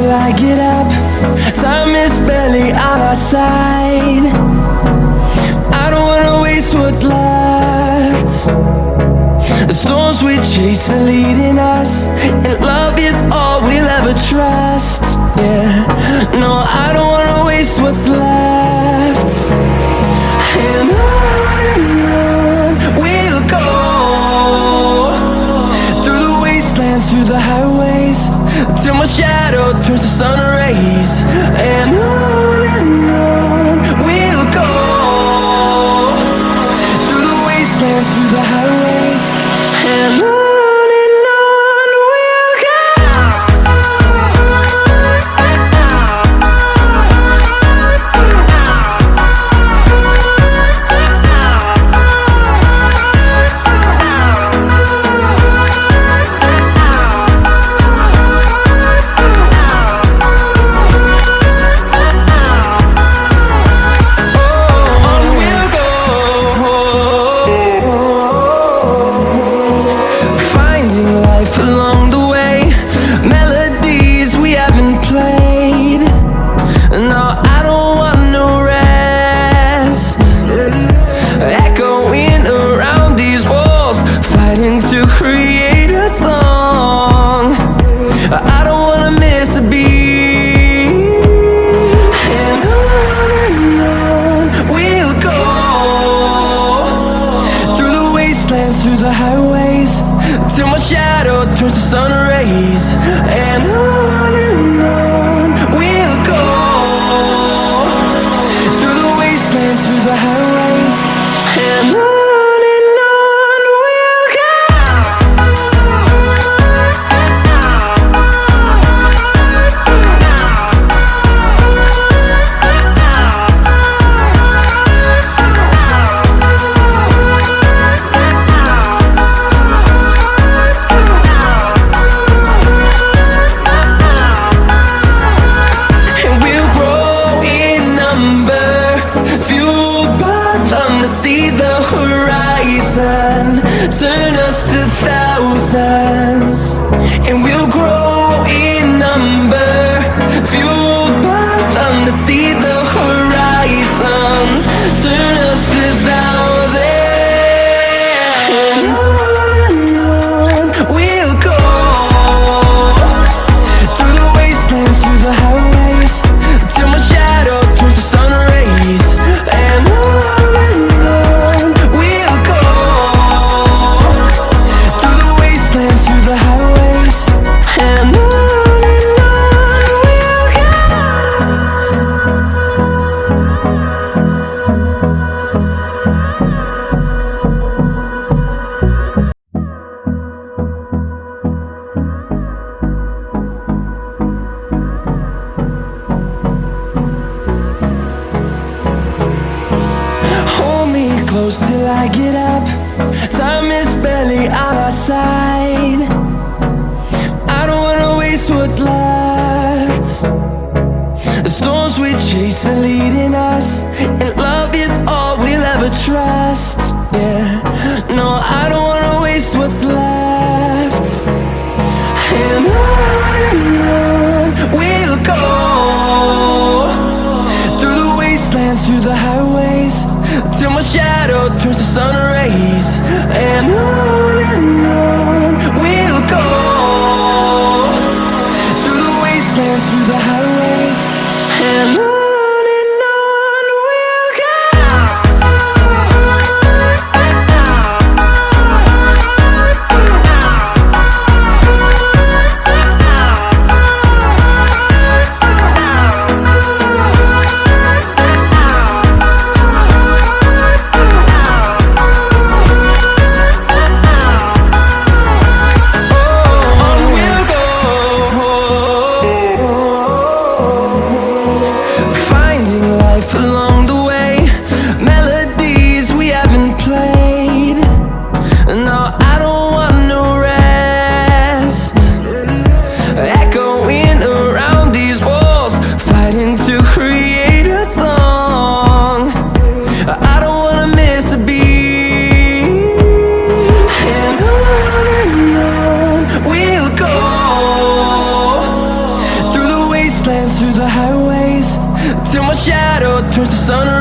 till I get up. Time is barely on our side. I don't wanna waste what's left. The storms we chase are leading us, and love is all we'll ever trust. Yeah, no, I don't wanna waste what's left. And on we'll go, through the wastelands, through the highways, till my shadow turns to sun rays. And on we'll go, through the wastelands, through the highways, and on. Through the highways, till my shadow turns to sun rays. And on we'll go, through the wastelands, through the highways, and on we'll go. See the horizon turn us to thousands, and we'll grow in number, fueled by them. To see the horizon turn us to thousands, and on we'll go, through the wastelands, through the highways, till my shadow turns to sun rays. And close till I get up. Time is barely on our side. I don't wanna waste what's left. The storms we chase are leading us, and love is all we'll ever trust. Yeah, no, I don't wanna waste what's left. And on we'll go, through the wastelands, through the highways, till my shadow turns to sun rays. And on we'll go, through the wastelands, through the highways, and on. Sun